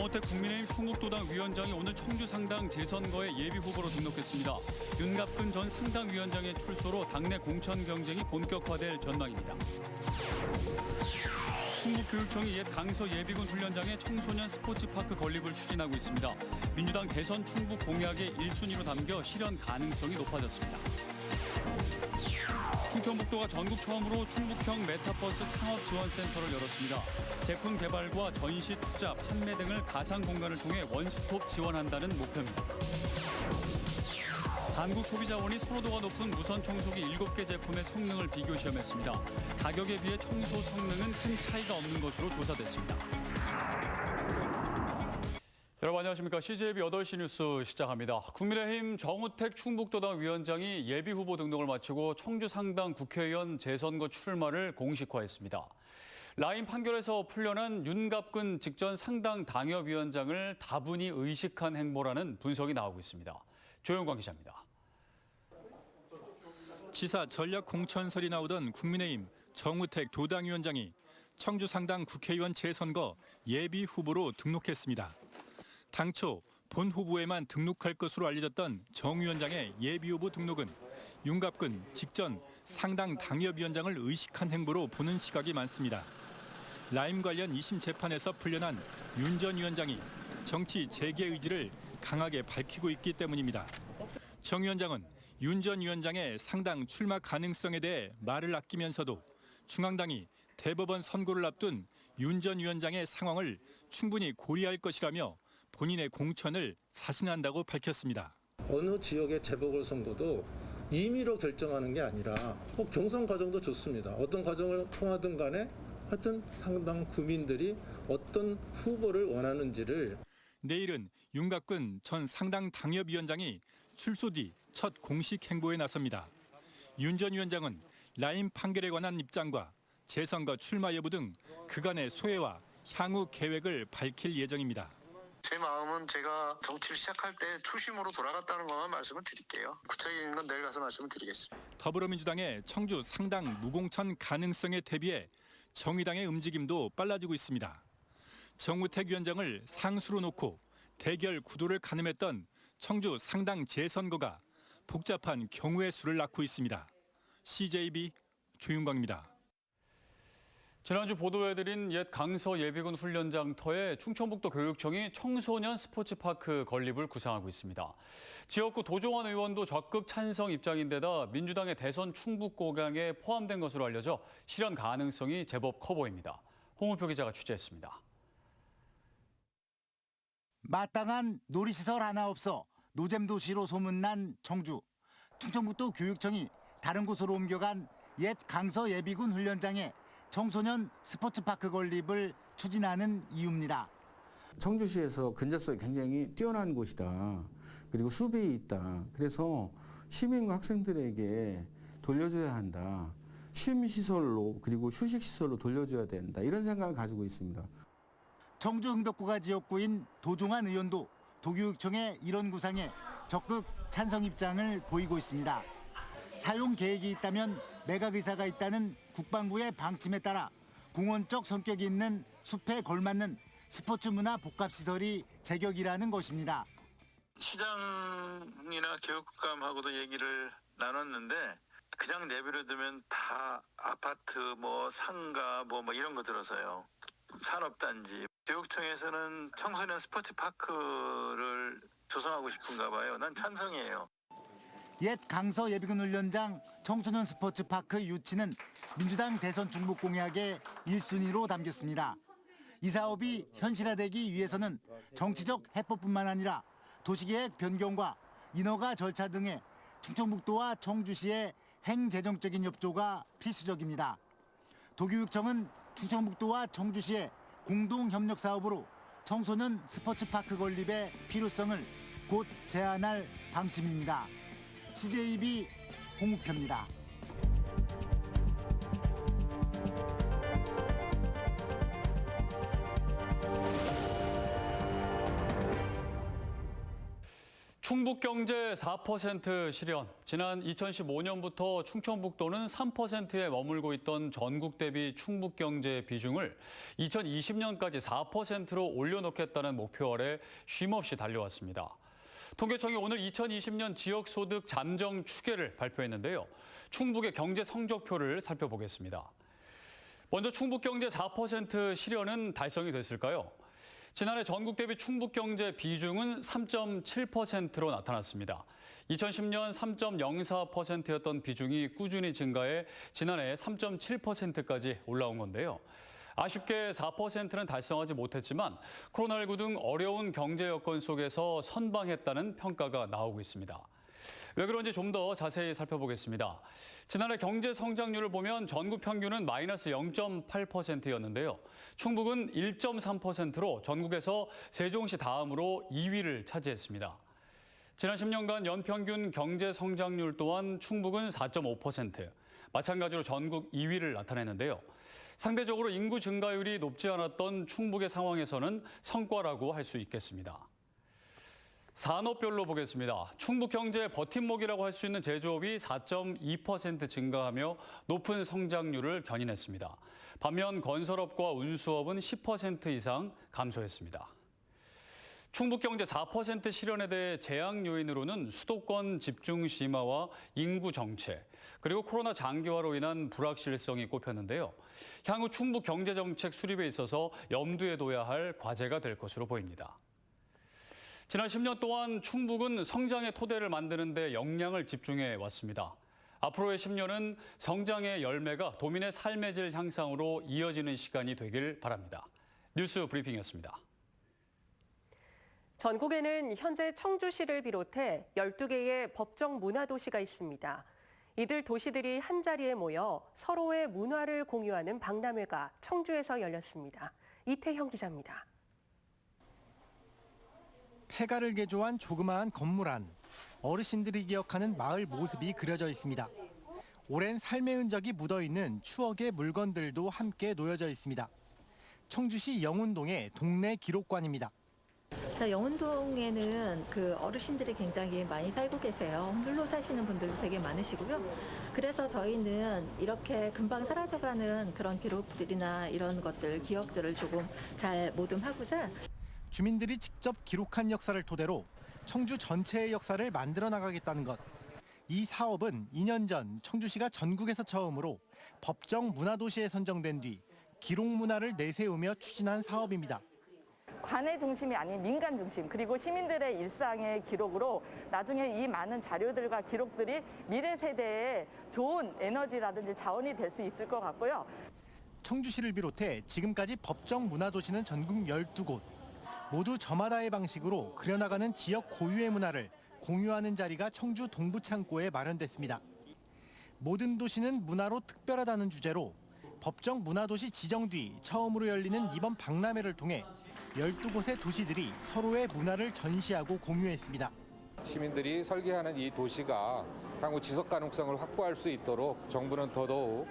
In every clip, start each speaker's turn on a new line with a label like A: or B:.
A: 정호택 국민의힘 충북도당 위원장이 오늘 청주 상당 재선거에 예비 후보로 등록했습니다. 윤갑근 전 상당위원장의 출소로 당내 공천 경쟁이 본격화될 전망입니다. 충북교육청이 옛 강서 예비군 훈련장에 청소년 스포츠파크 건립을 추진하고 있습니다. 민주당 대선 충북 공약의 1순위로 담겨 실현 가능성이 높아졌습니다. 충청북도가 전국 처음으로 충북형 메타버스 창업지원센터를 열었습니다. 제품 개발과 전시, 투자, 판매 등을 가상 공간을 통해 원스톱 지원한다는 목표입니다. 한국 소비자원이 선호도가 높은 무선 청소기 7개 제품의 성능을 비교 시험했습니다. 가격에 비해 청소 성능은 큰 차이가 없는 것으로 조사됐습니다. 여러분 안녕하십니까. CJB 8시 뉴스 시작합니다. 국민의힘 정우택 충북도당 위원장이 예비후보 등록을 마치고 청주 상당 국회의원 재선거 출마를 공식화했습니다. 라인 판결에서 풀려난 윤갑근 직전 상당 당협위원장을 다분히 의식한 행보라는 분석이 나오고 있습니다. 조영광 기자입니다.
B: 지사 전략 공천설이 나오던 국민의힘 정우택 도당위원장이 청주 상당 국회의원 재선거 예비 후보로 등록했습니다. 당초 본 후보에만 등록할 것으로 알려졌던 정 위원장의 예비 후보 등록은 윤갑근 직전 상당 당협위원장을 의식한 행보로 보는 시각이 많습니다. 라임 관련 2심 재판에서 풀려난 윤 전 위원장이 정치 재개 의지를 강하게 밝히고 있기 때문입니다. 정 위원장은 윤 전 위원장의 상당 출마 가능성에 대해 말을 아끼면서도 중앙당이 대법원 선고를 앞둔 윤 전 위원장의 상황을 충분히 고려할 것이라며 본인의 공천을 자신한다고 밝혔습니다.
C: 어느 지역의 재보궐선거도 임의로 결정하는 게 아니라 꼭 경선 과정도 좋습니다. 어떤 과정을 통하든 간에 하여튼 상당 구민들이 어떤 후보를 원하는지를.
B: 내일은 윤갑근 전 상당 당협위원장이 출소 뒤 첫 공식 행보에 나섭니다. 윤 전 위원장은 라임 판결에 관한 입장과 재선거 출마 여부 등 그간의 소회와 향후 계획을 밝힐 예정입니다.
D: 제 마음은 제가 정치를 시작할 때 초심으로 돌아갔다는 것만 말씀을 드릴게요. 구체적인 건 내일 가서 말씀을 드리겠습니다.
B: 더불어민주당의 청주 상당 무공천 가능성에 대비해 정의당의 움직임도 빨라지고 있습니다. 정우택 위원장을 상수로 놓고 대결 구도를 가늠했던 청주 상당 재선거가 복잡한 경우의 수를 낳고 있습니다. CJB 조윤광입니다.
A: 지난주 보도해드린 옛 강서 예비군 훈련장터에 충청북도 교육청이 청소년 스포츠파크 건립을 구상하고 있습니다. 지역구 도종환 의원도 적극 찬성 입장인데다 민주당의 대선 충북 공약에 포함된 것으로 알려져 실현 가능성이 제법 커 보입니다. 홍우표 기자가 취재했습니다.
E: 마땅한 놀이시설 하나 없어 노잼 도시로 소문난 청주. 충청북도 교육청이 다른 곳으로 옮겨간 옛 강서 예비군 훈련장에 청소년 스포츠파크 건립을 추진하는 이유입니다.
F: 청주시에서 근접성이 굉장히 뛰어난 곳이다. 그리고 수비에 있다. 그래서 시민과 학생들에게 돌려줘야 한다. 쉼시설로 그리고 휴식시설로 돌려줘야 된다. 이런 생각을 가지고 있습니다.
E: 청주 흥덕구가 지역구인 도종환 의원도 도교육청의 이런 구상에 적극 찬성 입장을 보이고 있습니다. 사용 계획이 있다면 매각 의사가 있다는 국방부의 방침에 따라 공원적 성격이 있는 숲에 걸맞는 스포츠 문화 복합시설이 제격이라는 것입니다.
D: 시장이나 교육감하고도 얘기를 나눴는데 그냥 내버려두면 다 아파트, 상가, 이런 거 들어서요. 산업단지. 교육청에서는 청소년 스포츠파크를 조성하고 싶은가 봐요. 난 찬성이에요.
E: 옛 강서 예비군 훈련장 청소년 스포츠파크 유치는 민주당 대선 충북 공약의 1순위로 담겼습니다. 이 사업이 현실화되기 위해서는 정치적 해법뿐만 아니라 도시계획 변경과 인허가 절차 등의 충청북도와 청주시의 행재정적인 협조가 필수적입니다. 도교육청은 충청북도와 청주시의 공동협력 사업으로 청소년 스포츠파크 건립의 필요성을 곧 제안할 방침입니다. CJB 홍우표입니다.
A: 충북경제 4% 실현. 지난 2015년부터 충청북도는 3%에 머물고 있던 전국 대비 충북경제 비중을 2020년까지 4%로 올려놓겠다는 목표 아래 쉼없이 달려왔습니다. 통계청이 오늘 2020년 지역소득 잠정 추계를 발표했는데요. 충북의 경제 성적표를 살펴보겠습니다. 먼저 충북경제 4% 실현은 달성이 됐을까요? 지난해 전국 대비 충북 경제 비중은 3.7%로 나타났습니다. 2010년 3.04%였던 비중이 꾸준히 증가해 지난해 3.7%까지 올라온 건데요. 아쉽게 4%는 달성하지 못했지만 코로나19 등 어려운 경제 여건 속에서 선방했다는 평가가 나오고 있습니다. 왜 그런지 좀 더 자세히 살펴보겠습니다. 지난해 경제 성장률을 보면 전국 평균은 마이너스 0.8%였는데요. 충북은 1.3%로 전국에서 세종시 다음으로 2위를 차지했습니다. 지난 10년간 연평균 경제 성장률 또한 충북은 4.5%, 마찬가지로 전국 2위를 나타냈는데요. 상대적으로 인구 증가율이 높지 않았던 충북의 상황에서는 성과라고 할 수 있겠습니다. 산업별로 보겠습니다. 충북 경제의 버팀목이라고 할 수 있는 제조업이 4.2% 증가하며 높은 성장률을 견인했습니다. 반면 건설업과 운수업은 10% 이상 감소했습니다. 충북 경제 4% 실현에 대해 재앙 요인으로는 수도권 집중 심화와 인구 정체, 그리고 코로나 장기화로 인한 불확실성이 꼽혔는데요. 향후 충북 경제 정책 수립에 있어서 염두에 둬야 할 과제가 될 것으로 보입니다. 지난 10년 동안 충북은 성장의 토대를 만드는 데 역량을 집중해 왔습니다. 앞으로의 10년은 성장의 열매가 도민의 삶의 질 향상으로 이어지는 시간이 되길 바랍니다. 뉴스 브리핑이었습니다.
G: 전국에는 현재 청주시를 비롯해 12개의 법정 문화도시가 있습니다. 이들 도시들이 한자리에 모여 서로의 문화를 공유하는 박람회가 청주에서 열렸습니다. 이태형 기자입니다.
H: 폐가를 개조한 조그마한 건물 안, 어르신들이 기억하는 마을 모습이 그려져 있습니다. 오랜 삶의 흔적이 묻어있는 추억의 물건들도 함께 놓여져 있습니다. 청주시 영운동의 동네 기록관입니다.
I: 영운동에는 그 어르신들이 굉장히 많이 살고 계세요. 홀로 사시는 분들도 되게 많으시고요. 그래서 저희는 이렇게 금방 사라져가는 그런 기록들이나 이런 것들, 기억들을 조금 잘 모듬하고자
H: 주민들이 직접 기록한 역사를 토대로 청주 전체의 역사를 만들어 나가겠다는 것. 이 사업은 2년 전 청주시가 전국에서 처음으로 법정 문화도시에 선정된 뒤 기록 문화를 내세우며 추진한 사업입니다.
J: 관의 중심이 아닌 민간 중심, 그리고 시민들의 일상의 기록으로 나중에 이 많은 자료들과 기록들이 미래 세대에 좋은 에너지라든지 자원이 될 수 있을 것 같고요.
H: 청주시를 비롯해 지금까지 법정 문화도시는 전국 12곳. 모두 저마다의 방식으로 그려나가는 지역 고유의 문화를 공유하는 자리가 청주 동부창고에 마련됐습니다. 모든 도시는 문화로 특별하다는 주제로 법정 문화도시 지정 뒤 처음으로 열리는 이번 박람회를 통해 12곳의 도시들이 서로의 문화를 전시하고 공유했습니다.
K: 시민들이 설계하는 이 도시가 향후 지속 가능성을 확보할 수 있도록 정부는 더더욱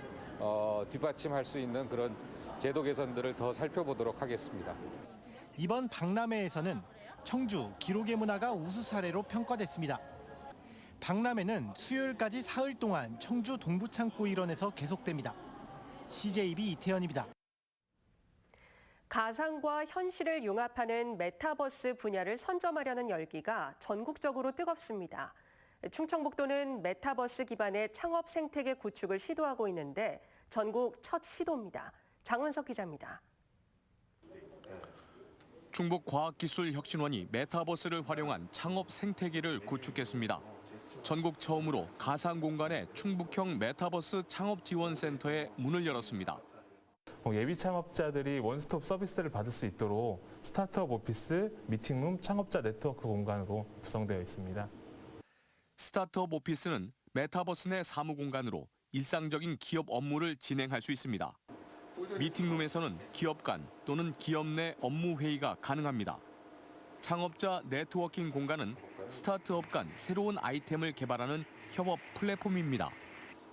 K: 뒷받침할 수 있는 그런 제도 개선들을 더 살펴보도록 하겠습니다.
H: 이번 박람회에서는 청주 기록의 문화가 우수 사례로 평가됐습니다. 박람회는 수요일까지 사흘 동안 청주 동부창고 일원에서 계속됩니다. CJB 이태현입니다.
G: 가상과 현실을 융합하는 메타버스 분야를 선점하려는 열기가 전국적으로 뜨겁습니다. 충청북도는 메타버스 기반의 창업 생태계 구축을 시도하고 있는데 전국 첫 시도입니다. 장원석 기자입니다.
L: 충북과학기술혁신원이 메타버스를 활용한 창업 생태계를 구축했습니다. 전국 처음으로 가상공간의 충북형 메타버스 창업지원센터에 문을 열었습니다.
M: 예비 창업자들이 원스톱 서비스를 받을 수 있도록 스타트업 오피스, 미팅룸, 창업자 네트워크 공간으로 구성되어 있습니다.
L: 스타트업 오피스는 메타버스 내 사무 공간으로 일상적인 기업 업무를 진행할 수 있습니다. 미팅룸에서는 기업 간 또는 기업 내 업무 회의가 가능합니다. 창업자 네트워킹 공간은 스타트업 간 새로운 아이템을 개발하는 협업 플랫폼입니다.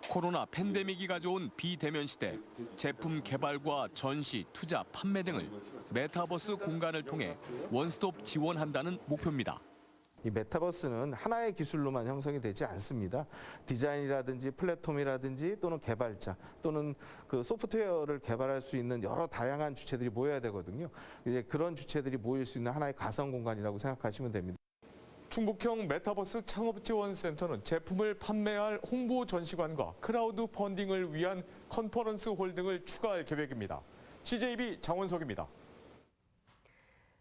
L: 코로나 팬데믹이 가져온 비대면 시대, 제품 개발과 전시, 투자, 판매 등을 메타버스 공간을 통해 원스톱 지원한다는 목표입니다.
N: 이 메타버스는 하나의 기술로만 형성이 되지 않습니다. 디자인이라든지 플랫폼이라든지 또는 개발자 또는 그 소프트웨어를 개발할 수 있는 여러 다양한 주체들이 모여야 되거든요. 이제 그런 주체들이 모일 수 있는 하나의 가상 공간이라고 생각하시면 됩니다.
L: 충북형 메타버스 창업지원센터는 제품을 판매할 홍보 전시관과 크라우드 펀딩을 위한 컨퍼런스 홀 등을 추가할 계획입니다. CJB 장원석입니다.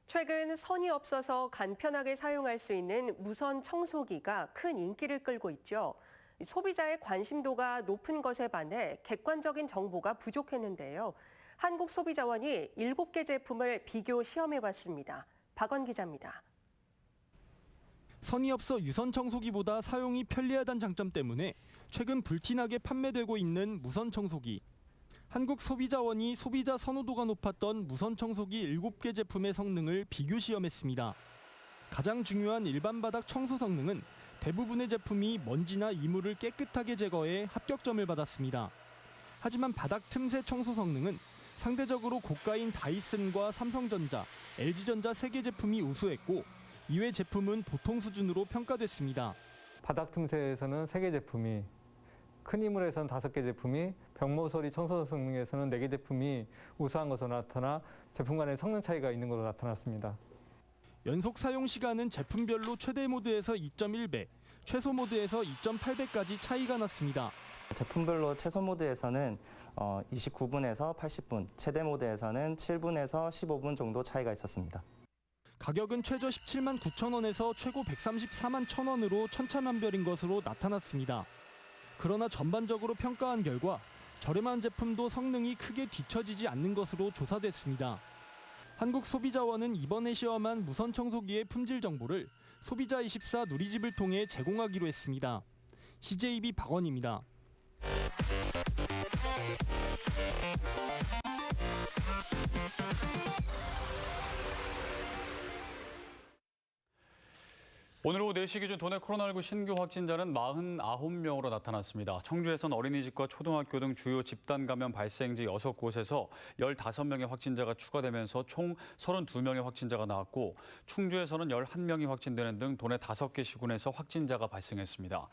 G: 최근 선이 없어서 간편하게 사용할 수 있는 무선 청소기가 큰 인기를 끌고 있죠. 소비자의 관심도가 높은 것에 반해 객관적인 정보가 부족했는데요. 한국소비자원이 7개 제품을 비교 시험해봤습니다. 박원 기자입니다.
O: 선이 없어 유선 청소기보다 사용이 편리하다는 장점 때문에 최근 불티나게 판매되고 있는 무선 청소기. 한국소비자원이 소비자 선호도가 높았던 무선 청소기 7개 제품의 성능을 비교 시험했습니다. 가장 중요한 일반 바닥 청소 성능은 대부분의 제품이 먼지나 이물을 깨끗하게 제거해 합격점을 받았습니다. 하지만 바닥 틈새 청소 성능은 상대적으로 고가인 다이슨과 삼성전자, LG전자 3개 제품이 우수했고 이외 제품은 보통 수준으로 평가됐습니다.
P: 바닥 틈새에서는 3개 제품이, 큰 이물에서는 5개 제품이, 벽모서리 청소 성능에서는 4개 제품이 우수한 것으로 나타나 제품 간의 성능 차이가 있는 것으로 나타났습니다.
O: 연속 사용 시간은 제품별로 최대 모드에서 2.1배, 최소 모드에서 2.8배까지 차이가 났습니다.
Q: 제품별로 최소 모드에서는 29분에서 80분, 최대 모드에서는 7분에서 15분 정도 차이가 있었습니다.
O: 가격은 최저 17만 9천 원에서 최고 134만 1천 원으로 천차만별인 것으로 나타났습니다. 그러나 전반적으로 평가한 결과 저렴한 제품도 성능이 크게 뒤처지지 않는 것으로 조사됐습니다. 한국소비자원은 이번에 시험한 무선 청소기의 품질 정보를 소비자24 누리집을 통해 제공하기로 했습니다. CJB 박원입니다.
A: 오늘 오후 4시 기준 도내 코로나19 신규 확진자는 49명으로 나타났습니다. 청주에선 어린이집과 초등학교 등 주요 집단 감염 발생지 6곳에서 15명의 확진자가 추가되면서 총 32명의 확진자가 나왔고 충주에서는 11명이 확진되는 등 도내 5개 시군에서 확진자가 발생했습니다.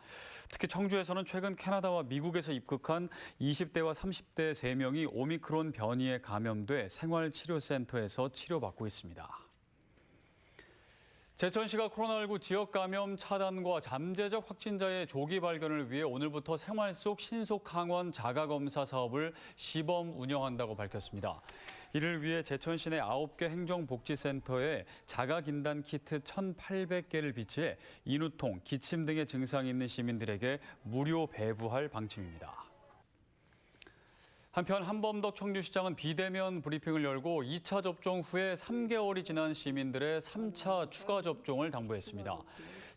A: 특히 청주에서는 최근 캐나다와 미국에서 입국한 20대와 30대 3명이 오미크론 변이에 감염돼 생활치료센터에서 치료받고 있습니다. 제천시가 코로나19 지역 감염 차단과 잠재적 확진자의 조기 발견을 위해 오늘부터 생활 속 신속 항원 자가검사 사업을 시범 운영한다고 밝혔습니다. 이를 위해 제천시 내 9개 행정복지센터에 자가진단 키트 1,800개를 비치해 인후통, 기침 등의 증상이 있는 시민들에게 무료 배부할 방침입니다. 한편 한범덕 청주시장은 비대면 브리핑을 열고 2차 접종 후에 3개월이 지난 시민들의 3차 추가 접종을 당부했습니다.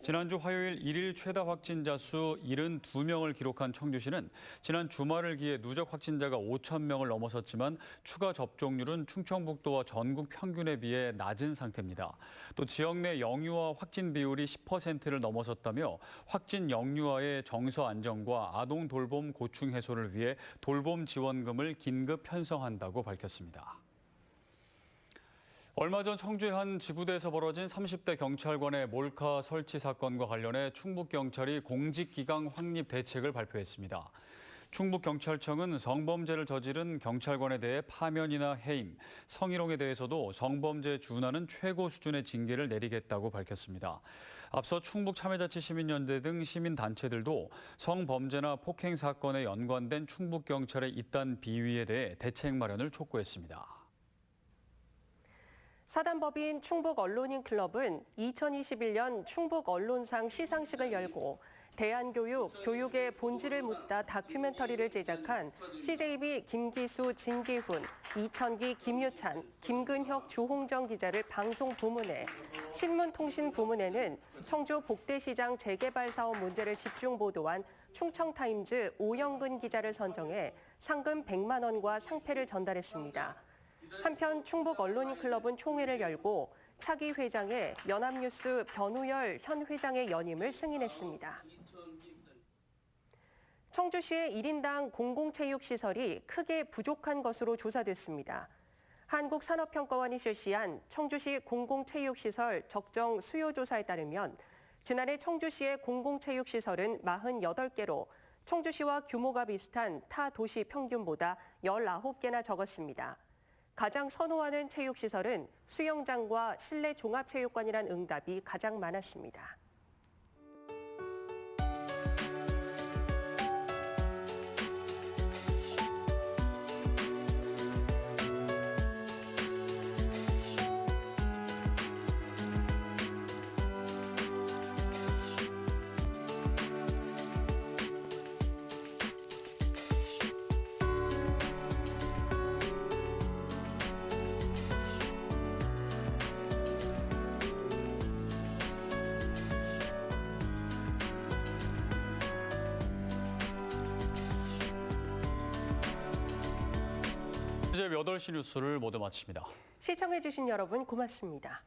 A: 지난주 화요일 1일 최다 확진자 수 72명을 기록한 청주시는 지난 주말을 기해 누적 확진자가 5,000명을 넘어섰지만 추가 접종률은 충청북도와 전국 평균에 비해 낮은 상태입니다. 또 지역 내 영유아 확진 비율이 10%를 넘어섰다며 확진 영유아의 정서 안정과 아동 돌봄 고충 해소를 위해 돌봄 지원금을 긴급 편성한다고 밝혔습니다. 얼마 전 청주의 한 지구대에서 벌어진 30대 경찰관의 몰카 설치 사건과 관련해 충북경찰이 공직기강 확립 대책을 발표했습니다. 충북경찰청은 성범죄를 저지른 경찰관에 대해 파면이나 해임, 성희롱에 대해서도 성범죄에 준하는 최고 수준의 징계를 내리겠다고 밝혔습니다. 앞서 충북참여자치시민연대 등 시민단체들도 성범죄나 폭행 사건에 연관된 충북경찰의 잇단 비위에 대해 대책 마련을 촉구했습니다.
G: 사단법인 충북언론인클럽은 2021년 충북언론상 시상식을 열고 대한교육, 교육의 본질을 묻다 다큐멘터리를 제작한 CJB 김기수, 진기훈, 이천기, 김유찬, 김근혁, 주홍정 기자를 방송 부문에, 신문통신 부문에는 청주 복대시장 재개발 사업 문제를 집중 보도한 충청타임즈 오영근 기자를 선정해 상금 100만 원과 상패를 전달했습니다. 한편 충북언론인클럽은 총회를 열고 차기 회장에 연합뉴스 변우열 현 회장의 연임을 승인했습니다. 청주시의 1인당 공공체육시설이 크게 부족한 것으로 조사됐습니다. 한국산업평가원이 실시한 청주시 공공체육시설 적정 수요조사에 따르면 지난해 청주시의 공공체육시설은 48개로 청주시와 규모가 비슷한 타 도시 평균보다 19개나 적었습니다. 가장 선호하는 체육시설은 수영장과 실내 종합체육관이란 응답이 가장 많았습니다.
A: CJB 8시 뉴스를 모두 마칩니다.
G: 시청해주신 여러분 고맙습니다.